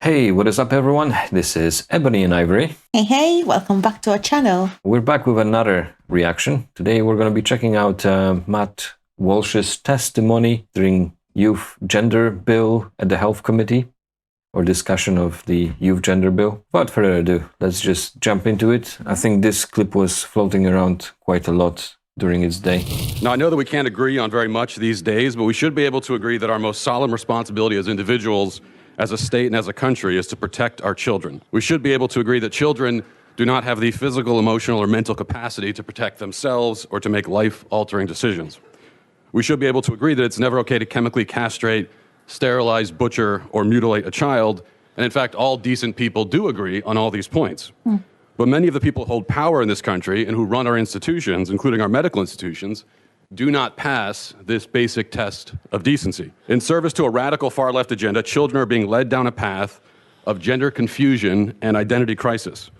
Hey, what is up everyone? This is Ebony and Ivory. Hey, welcome back to our channel. We're back with another reaction. Today we're going to be checking out Matt Walsh's testimony during Youth Gender Bill at the Health Committee, or discussion of the Youth Gender Bill. Without further ado, let's just jump into it. I think this clip was floating around quite a lot during its day. Now, I know that we can't agree on very much these days, but we should be able to agree that our most solemn responsibility as individuals, as a state and as a country, is to protect our children. We should be able to agree that children do not have the physical, emotional, or mental capacity to protect themselves or to make life-altering decisions. We should be able to agree that it's never okay to chemically castrate, sterilize, butcher, or mutilate a child. And in fact, all decent people do agree on all these points. But many of the people who hold power in this country and who run our institutions, including our medical institutions, do not pass this basic test of decency. In service to a radical far-left agenda, children are being led down a path of gender confusion and identity crisis.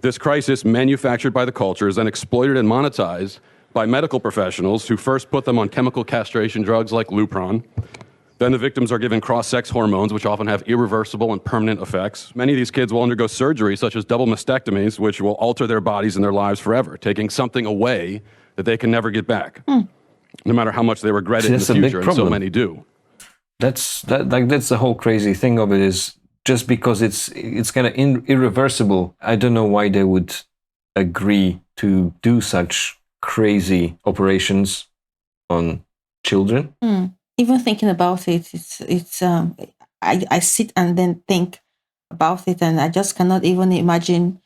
This crisis, manufactured by the culture, is then exploited and monetized by medical professionals who first put them on chemical castration drugs like Lupron. Then the victims are given cross-sex hormones, which often have irreversible and permanent effects. Many of these kids will undergo surgery, such as double mastectomies, which will alter their bodies and their lives forever, taking something away that they can never get back, no matter how much they regret it in the future, and so many do. That's the whole crazy thing of it, is just because it's kind of irreversible. I don't know why they would agree to do such crazy operations on children. Even thinking about it, I sit and then think about it, and I just cannot even imagine,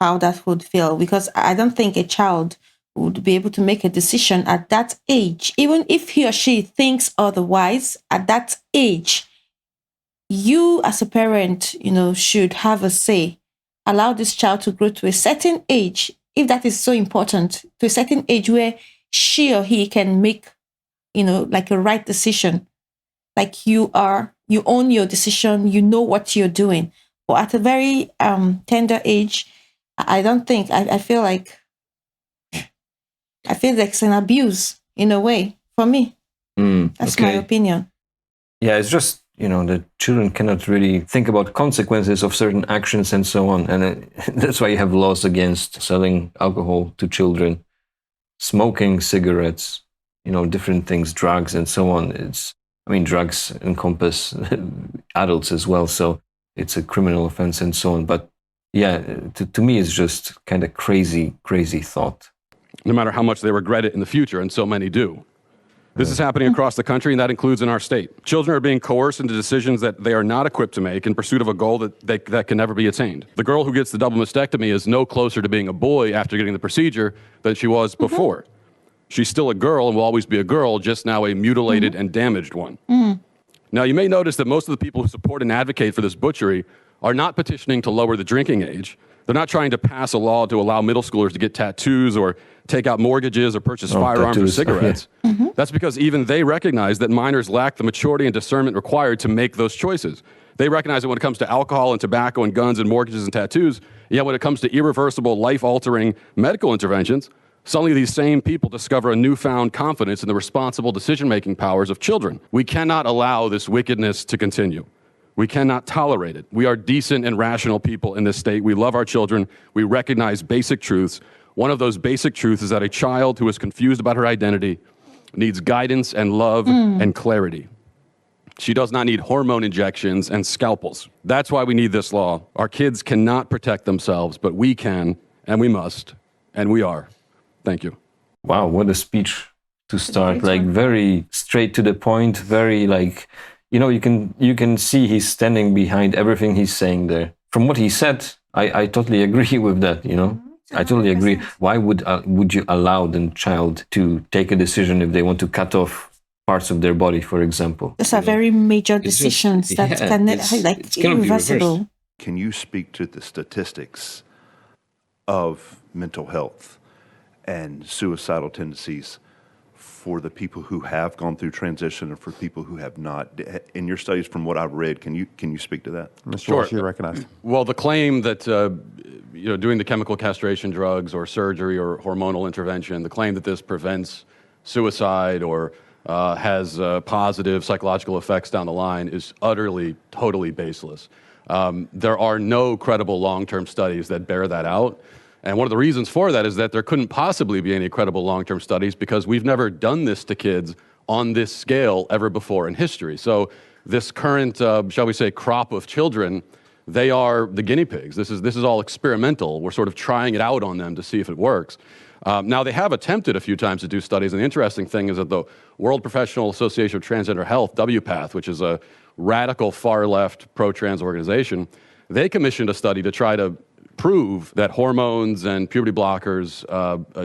how that would feel, because I don't think a child would be able to make a decision at that age. Even if he or she thinks otherwise, at that age, you as a parent, should have a say. Allow this child to grow to a certain age, if that is so important, to a certain age where she or he can make, like a right decision. Like you own your decision, you know what you're doing. But at a very tender age, I don't think, I feel like it's an abuse in a way for me. That's my opinion. Yeah, it's just, the children cannot really think about consequences of certain actions and so on. And that's why you have laws against selling alcohol to children, smoking cigarettes, different things, drugs and so on. Drugs encompass adults as well, so it's a criminal offense and so on. But yeah, to me, it's just kind of crazy thought. No matter how much they regret it in the future, and so many do. This is happening across the country, and that includes in our state. Children are being coerced into decisions that they are not equipped to make in pursuit of a goal that can never be attained. The girl who gets the double mastectomy is no closer to being a boy after getting the procedure than she was before. She's still a girl and will always be a girl, just now a mutilated and damaged one. Now, you may notice that most of the people who support and advocate for this butchery are not petitioning to lower the drinking age. They're not trying to pass a law to allow middle schoolers to get tattoos or take out mortgages or purchase firearms or cigarettes. That's because even they recognize that minors lack the maturity and discernment required to make those choices. They recognize that when it comes to alcohol and tobacco and guns and mortgages and tattoos, yet when it comes to irreversible, life-altering medical interventions, suddenly these same people discover a newfound confidence in the responsible decision-making powers of children. We cannot allow this wickedness to continue. We cannot tolerate it. We are decent and rational people in this state. We love our children. We recognize basic truths. One of those basic truths is that a child who is confused about her identity needs guidance and love and clarity. She does not need hormone injections and scalpels. That's why we need this law. Our kids cannot protect themselves, but we can, and we must, and we are. Thank you. Wow, what a speech to start. Like, very straight to the point, very like, you can see he's standing behind everything he's saying there. From what he said, I totally agree with that, I totally agree. Why would you allow the child to take a decision if they want to cut off parts of their body, for example? Those are very major decisions that can it's irreversible. Can you speak to the statistics of mental health and suicidal tendencies for the people who have gone through transition and for people who have not? In your studies, from what I've read, can you speak to that? Mr. Walsh, you recognize? Well, the claim that doing the chemical castration drugs or surgery or hormonal intervention, the claim that this prevents suicide or has positive psychological effects down the line is utterly, totally baseless. There are no credible long-term studies that bear that out. And one of the reasons for that is that there couldn't possibly be any credible long-term studies because we've never done this to kids on this scale ever before in history. So this current, shall we say, crop of children, they are the guinea pigs. This is all experimental. We're sort of trying it out on them to see if it works. Now, they have attempted a few times to do studies, and the interesting thing is that the World Professional Association of Transgender Health, WPATH, which is a radical far-left pro-trans organization, they commissioned a study to try to prove that hormones and puberty blockers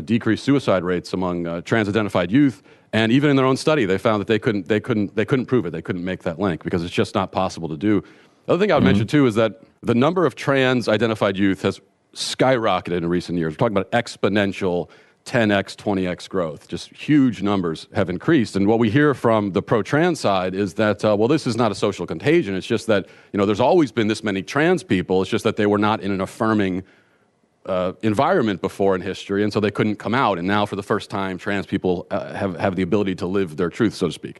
decrease suicide rates among trans-identified youth. And even in their own study, they found that they couldn't prove it. They couldn't make that link because it's just not possible to do. The other thing I would mention too is that the number of trans-identified youth has skyrocketed in recent years. We're talking about exponential 10x, 20x growth. Just huge numbers have increased. And what we hear from the pro-trans side is that, well, this is not a social contagion. It's just that, there's always been this many trans people. It's just that they were not in an affirming environment before in history, and so they couldn't come out. And now, for the first time, trans people have the ability to live their truth, so to speak.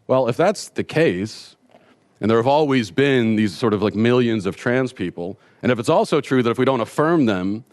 Well, if that's the case, and there have always been these sort of like millions of trans people, and if it's also true that if we don't affirm them,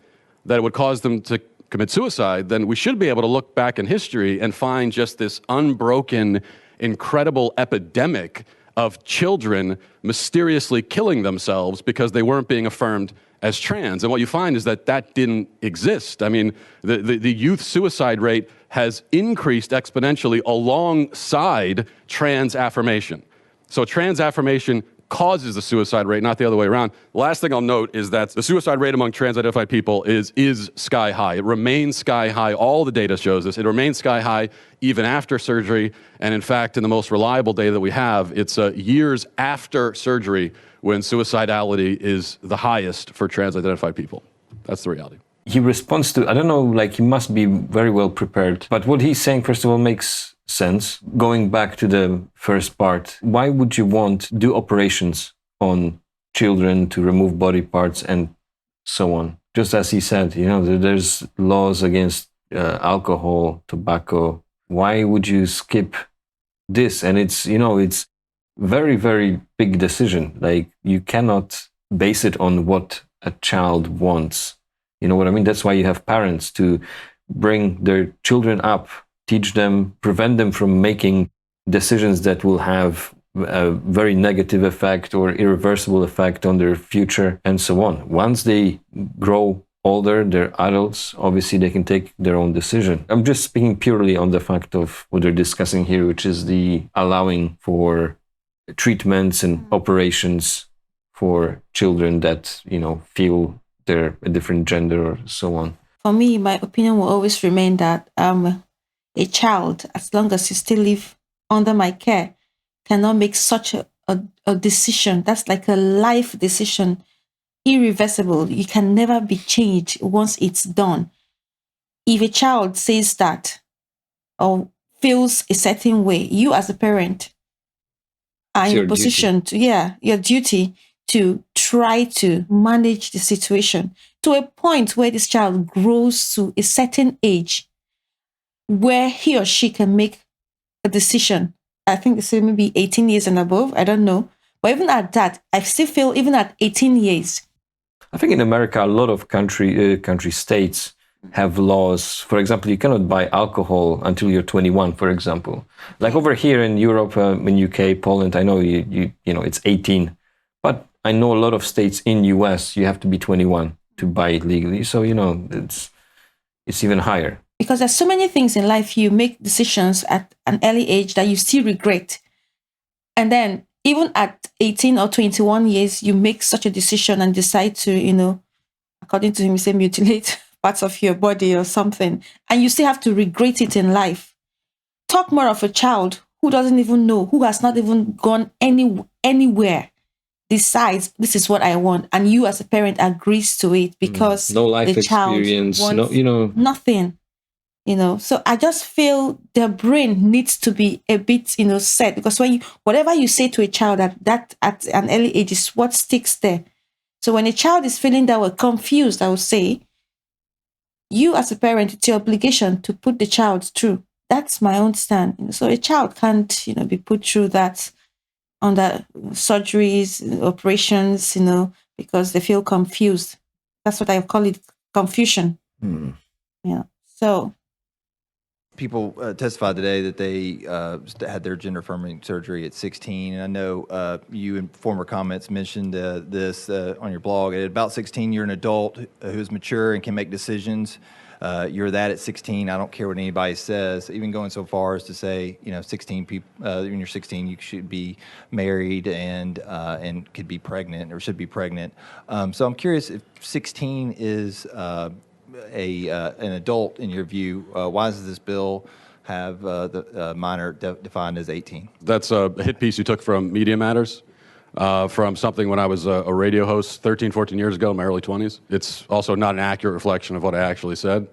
that it would cause them to commit suicide, then we should be able to look back in history and find just this unbroken, incredible epidemic of children mysteriously killing themselves because they weren't being affirmed as trans. And what you find is that that didn't exist. I mean, the youth suicide rate has increased exponentially alongside trans affirmation. So trans affirmation causes the suicide rate, not the other way around. The last thing I'll note is that the suicide rate among trans-identified people is sky high. It remains sky high. All the data shows this. It remains sky high even after surgery. And in fact, in the most reliable data that we have, it's years after surgery when suicidality is the highest for trans-identified people. That's the reality. He responds to, I don't know, like he must be very well prepared. But what he's saying, first of all, makes sense. Going back to the first part, why would you want to do operations on children to remove body parts and so on? Just as he said, there's laws against alcohol, tobacco. Why would you skip this? And it's very, very big decision. Like you cannot base it on what a child wants. You know what I mean? That's why you have parents to bring their children up, teach them, prevent them from making decisions that will have a very negative effect or irreversible effect on their future and so on. Once they grow older, they're adults, obviously they can take their own decision. I'm just speaking purely on the fact of what they're discussing here, which is the allowing for treatments and operations for children that, feel they're a different gender or so on. For me, my opinion will always remain that a child, as long as you still live under my care, cannot make such a decision. That's like a life decision, irreversible. You can never be changed once it's done. If a child says that or feels a certain way, you as a parent are in a position your duty to try to manage the situation to a point where this child grows to a certain age where he or she can make a decision. I think it's maybe 18 years and above. I don't know. But even at that, I still feel even at 18 years. I think in America, a lot of country states have laws. For example, you cannot buy alcohol until you're 21, for example. Like over here in Europe, in UK, Poland, I know it's 18. But I know a lot of states in US, you have to be 21 to buy it legally. So, it's even higher. Because there's so many things in life, you make decisions at an early age that you still regret. And then even at 18 or 21 years, you make such a decision and decide to, according to him, he said, mutilate parts of your body or something. And you still have to regret it in life. Talk more of a child who doesn't even know, who has not even gone anywhere, decides this is what I want. And you as a parent agrees to it because no life the experience, child wants nothing. So I just feel their brain needs to be a bit, set, because whatever you say to a child at an early age is what sticks there. So when a child is feeling that way, confused, I would say, you as a parent, it's your obligation to put the child through. That's my own stand. So a child can't, be put through that under surgeries, operations, because they feel confused. That's what I call it, confusion. Yeah. So people testified today that they had their gender-affirming surgery at 16. And I know you in former comments mentioned this on your blog. At about 16, you're an adult who's mature and can make decisions. You're that at 16. I don't care what anybody says. Even going so far as to say, 16 people. When you're 16, you should be married and could be pregnant or should be pregnant. So I'm curious if 16 is an adult in your view. Why does this bill have the minor defined as 18? That's a hit piece you took from Media Matters, from something when I was a radio host 13, 14 years ago in my early 20s. It's also not an accurate reflection of what I actually said.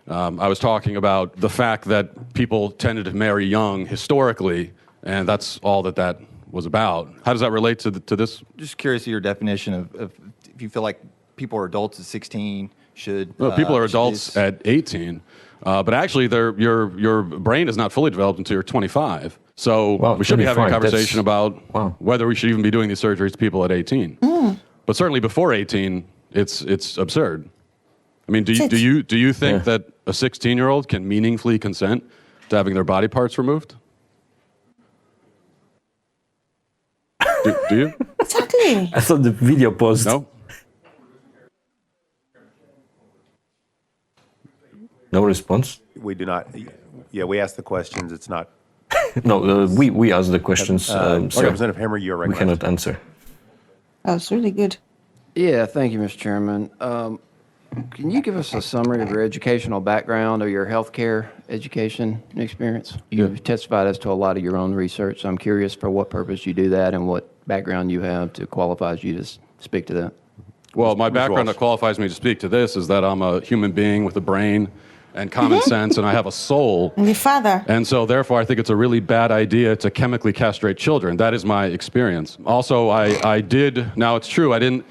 I was talking about the fact that people tended to marry young historically, and that's all that was about. How does that relate to this? Just curious of your definition of if you feel like people are adults at 16 should... Well, people are adults at 18, but actually your brain is not fully developed until you're 25. So we should be having a conversation about whether we should even be doing these surgeries to people at 18. But certainly before 18, it's absurd. I mean, do you think that a 16-year-old can meaningfully consent to having their body parts removed? Do you? exactly. I thought the video paused. No? No response? We do not. Yeah, we ask the questions. It's not. No, we ask the questions. So Representative Hammer, you're we recognized. cannot answer. That was really good. Yeah, thank you, Mr. Chairman. Can you give us a summary of your educational background or your healthcare education experience? You've testified as to a lot of your own research. So I'm curious for what purpose you do that and what background you have to qualify you to speak to that. Well, my background Walsh. that qualifies me to speak to this is that I'm a human being with a brain and common sense, and I have a soul. And the father. And so, therefore, I think it's a really bad idea to chemically castrate children. That is my experience. Also, I did. Now, it's true. I didn't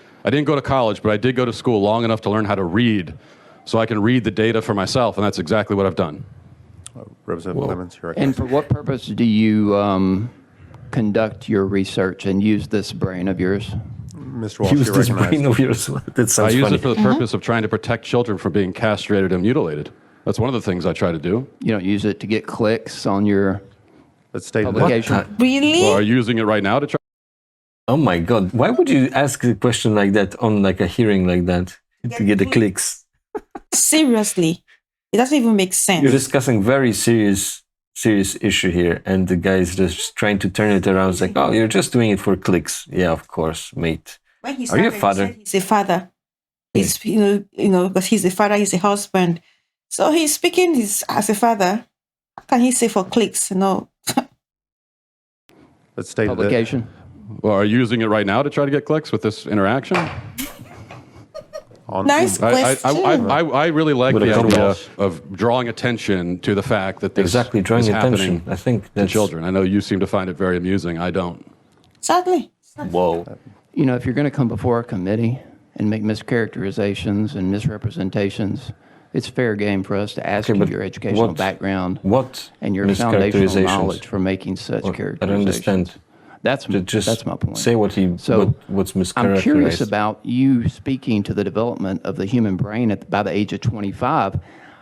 go to college, but I did go to school long enough to learn how to read, so I can read the data for myself, and that's exactly what I've done. Representative Clemens, you're And recognized. for what purpose do you conduct your research and use this brain of yours? Mr. Walsh, Use you're this recognized. brain of yours. That I sounds use funny. it for the purpose of trying to protect children from being castrated and mutilated. That's one of the things I try to do. You don't use it to get clicks on your Let's state that. publication? Really? Well, are you using it right now to try? Oh my God! Why would you ask a question like that on like a hearing like that to get the clicks? Seriously. It doesn't even make sense. You're discussing very serious issue here, and the guy is just trying to turn it around. It's like, oh, you're just doing it for clicks. Yeah, of course, mate. When he Are you a started, he father? said he's a father. He's because he's a father, he's a husband. So he's speaking as a father. How can he say for clicks? No. Let's state that. Publication? Well, are you using it right now to try to get clicks with this interaction? Nice question. I really like Would the have gone idea Walsh. of drawing attention to the fact that this Exactly, drawing is attention. happening I think to that's children. I know you seem to find it very amusing. I don't. Sadly. Whoa. You know, if you're going to come before a committee and make mischaracterizations and misrepresentations, it's fair game for us to ask Okay, you but your educational what- background What and your foundational mischaracterizations? knowledge for making such What? I characterizations. don't understand. That's Just my point. say what what's mischaracterized. I'm curious about you speaking to the development of the human brain by the age of 25.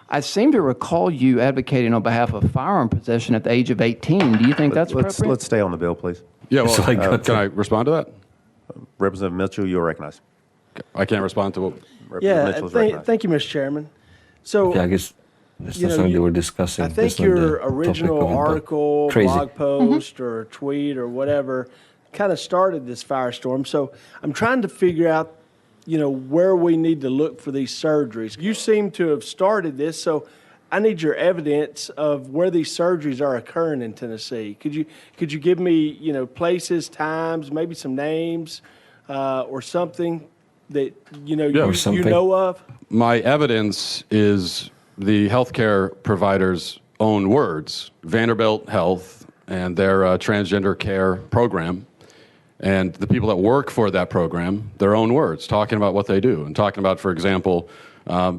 I seem to recall you advocating on behalf of firearm possession at the age of 18. Do you think that's appropriate? Let's stay on the bill, please. Yeah, well, So I got can I respond to that? Representative Mitchell, you're recognized. I can't respond to what. Representative Yeah, Mitchell is recognized. thank you, Mr. Chairman. So Yeah, I guess that's You not know, something they you- were discussing. I That's think not your the topic original of it, but article, crazy. blog post, or tweet or whatever kind of started this firestorm. So I'm trying to figure out, where we need to look for these surgeries. You seem to have started this, so I need your evidence of where these surgeries are occurring in Tennessee. Could you give me, places, times, maybe some names, or something that or something. you know of? My evidence is the healthcare provider's own words, Vanderbilt Health and their transgender care program. and the people that work for that program, their own words, talking about what they do and talking about, for example,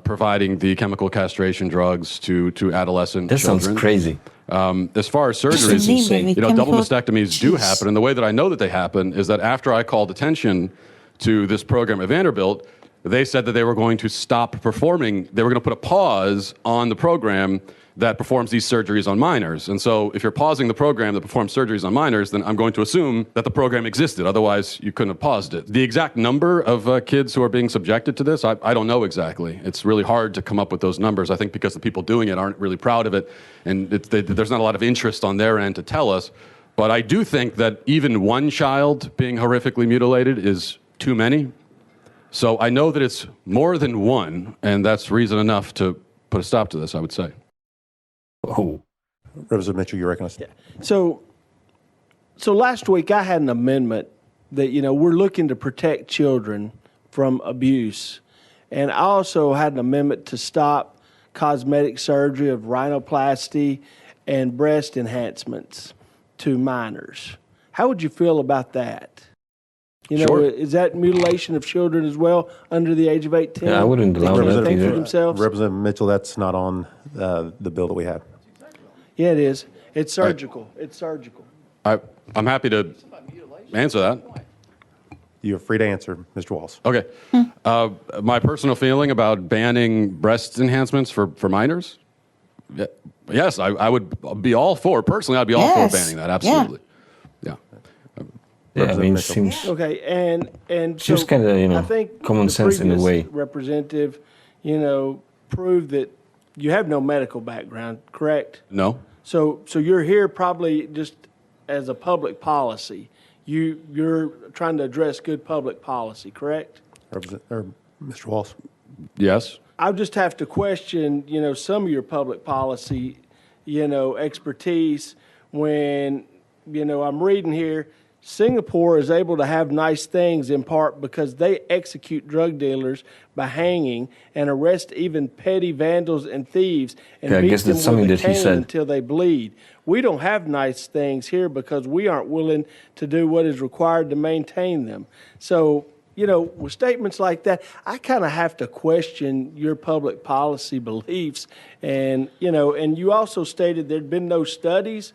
providing the chemical castration drugs to adolescent That children. sounds crazy. As far as surgeries, insane. double mastectomies do Jeez. happen. And the way that I know that they happen is that after I called attention to this program at Vanderbilt, they said that they were going to stop performing, they were going to put a pause on the program that performs these surgeries on minors. And so if you're pausing the program that performs surgeries on minors, then I'm going to assume that the program existed. Otherwise, you couldn't have paused it. The exact number of kids who are being subjected to this, I don't know exactly. It's really hard to come up with those numbers, I think, because the people doing it aren't really proud of it, and there's not a lot of interest on their end to tell us. But I do think that even one child being horrifically mutilated is too many. So I know that it's more than one, and that's reason enough to put a stop to this, I would say. Oh, Representative Mitchell, you're recognized. So last week I had an amendment that, we're looking to protect children from abuse. And I also had an amendment to stop cosmetic surgery of rhinoplasty and breast enhancements to minors. How would you feel about that? Sure. Is that mutilation of children as well under the age of 18? yeah, I wouldn't allow They can't that think for either. themselves? Representative Mitchell, that's not on the bill that we have. Yeah, it is. It's surgical. It's surgical. I'm happy to answer that. You're free to answer, Mr. Walsh. Okay. My personal feeling about banning breast enhancements for minors? Yes, I would be all for, personally, I'd be all for Yes. banning that, absolutely. Yeah. Yeah, I mean, it Mitchell. seems Okay, and Seems kinda, I think common the sense in a previous way. Representative, proved that you have no medical background, correct? No? So you're here probably just as a public policy. You're trying to address good public policy, correct? Mr. Walsh. Yes? I'll just have to question, some of your public policy, expertise when, I'm reading here, Singapore is able to have nice things in part because they execute drug dealers by hanging and arrest even petty vandals and thieves and Yeah, I beat guess them that's something with a that he cane said. until they bleed. We don't have nice things here because we aren't willing to do what is required to maintain them. So, with statements like that, I kind of have to question your public policy beliefs. And, and you also stated there'd been no studies.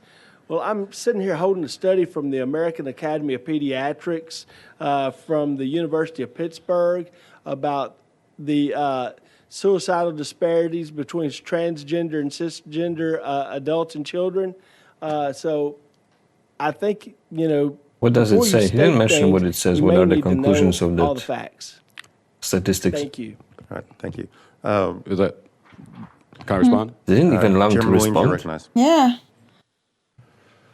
Well, I'm sitting here holding a study from the American Academy of Pediatrics from the University of Pittsburgh about the suicidal disparities between transgender and cisgender adults and children. So I think, What does it before you say? He didn't state mention what it things, says. you What may are the need to know conclusions of all the that facts. statistics? Thank you. All right, thank you. Is that, can I respond? They didn't even allow him to Chairman Williams, you're respond. recognized. Yeah.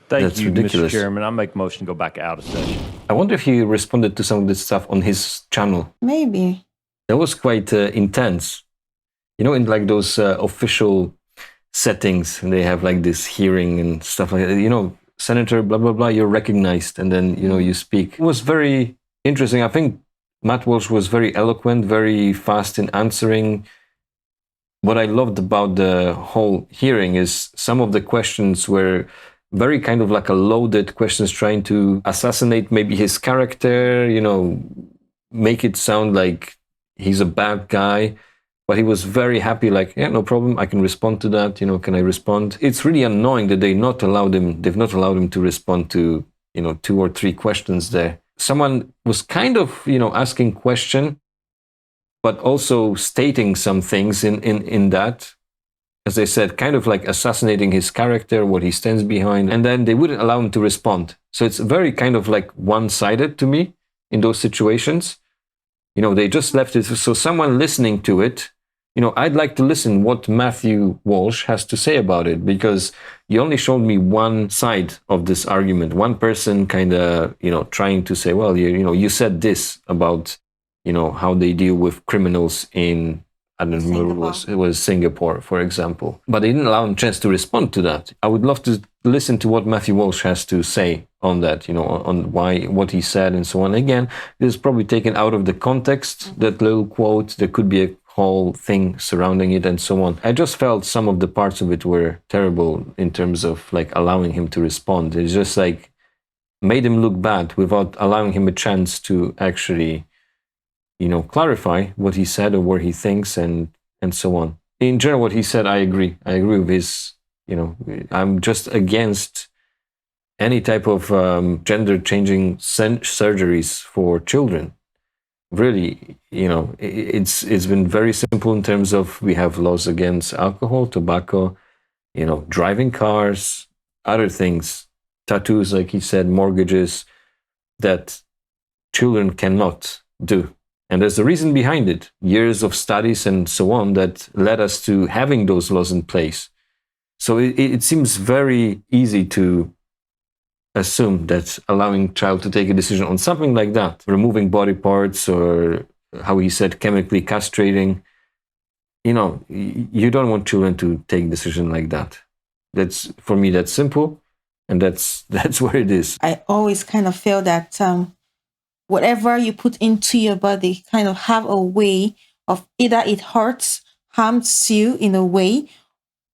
Thank That's you, ridiculous. Mr. Chairman. I make a motion to go back out of session. I wonder if he responded to some of this stuff on his channel. Maybe. That was quite intense. In like those official settings, and they have like this hearing and stuff like that. Senator, blah, blah, blah, you're recognized. And then, you speak. It was very interesting. I think Matt Walsh was very eloquent, very fast in answering. What I loved about the whole hearing is some of the questions were very kind of like a loaded questions trying to assassinate maybe his character, make it sound like he's a bad guy. But he was very happy, like, yeah, no problem, I can respond to that, can I respond? It's really annoying that they've not allowed him to respond to, 2 or 3 questions there. Someone was kind of, asking question, but also stating some things in that, as I said, kind of like assassinating his character, what he stands behind, and then they wouldn't allow him to respond. So it's very kind of like one-sided to me in those situations. They just left it. So someone listening to it, I'd like to listen what Matthew Walsh has to say about it, because you only showed me one side of this argument. One person kind of, trying to say, well, you said this about, how they deal with criminals in, I don't remember, it was Singapore, for example. But they didn't allow him a chance to respond to that. I would love to listen to what Matthew Walsh has to say on that, on why, what he said and so on. Again, this is probably taken out of the context, that little quote. There could be a whole thing surrounding it and so on. I just felt some of the parts of it were terrible in terms of like allowing him to respond. It's just like, made him look bad without allowing him a chance to actually, clarify what he said or where he thinks and so on. In general, what he said, I agree. I agree with his, I'm just against any type of gender-changing surgeries for children. Really, it's been very simple in terms of we have laws against alcohol, tobacco, driving cars, other things, tattoos, like he said, mortgages, that children cannot do. And there's a reason behind it, years of studies and so on that led us to having those laws in place. So it seems very easy to assume that allowing a child to take a decision on something like that, removing body parts or how he said chemically castrating, you don't want children to take a decision like that. That's, for me, that's simple, and that's where it is. I always kind of feel that whatever you put into your body kind of have a way of either it hurts, harms you in a way,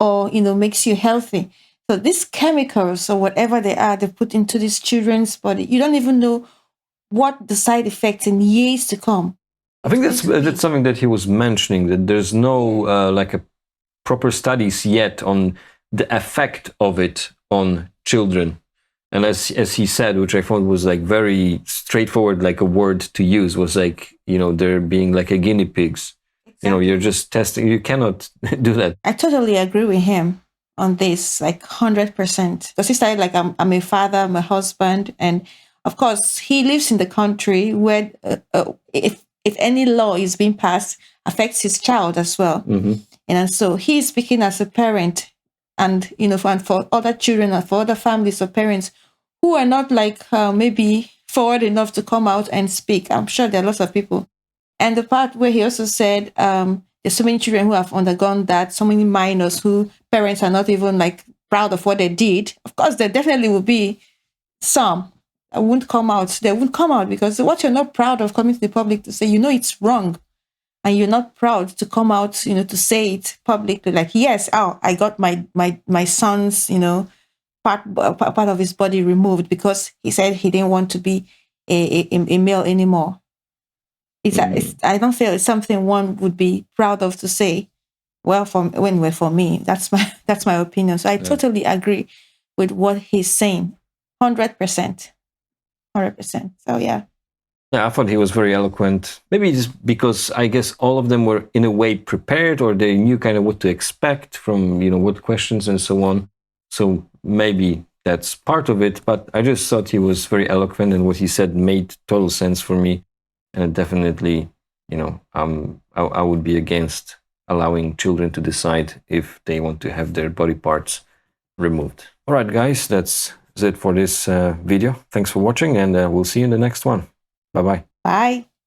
or makes you healthy. So these chemicals or whatever they are, they put into these children's body. You don't even know what the side effects in years to come. I think that's something that he was mentioning, that there's no like a proper studies yet on the effect of it on children. And as he said, which I found was like very straightforward, like a word to use, was like, they're being like a guinea pigs. Exactly. You're just testing. You cannot do that. I totally agree with him on this, like 100%. Because he started like, I'm a father, I'm a husband, and of course he lives in the country where if any law is being passed, affects his child as well. Mm-hmm. And so he's speaking as a parent, and for other children and for other families or parents who are not like maybe forward enough to come out and speak. I'm sure there are lots of people. And the part where he also said there's so many children who have undergone that, so many minors who parents are not even like proud of what they did. Of course, there definitely will be some that won't come out. They won't come out because what you're not proud of coming to the public to say, it's wrong. And you're not proud to come out, to say it publicly, like, yes, I got my son's, part of his body removed because he said he didn't want to be a male anymore. I don't feel it's something one would be proud of to say. Well, for me, that's my opinion. So I totally agree with what he's saying, 100%. So yeah. Yeah, I thought he was very eloquent. Maybe just because I guess all of them were in a way prepared, or they knew kind of what to expect from, what questions and so on. So maybe that's part of it, but I just thought he was very eloquent, and what he said made total sense for me. And definitely, I would be against allowing children to decide if they want to have their body parts removed. All right, guys, that's it for this video. Thanks for watching, and we'll see you in the next one. Bye-bye. Bye.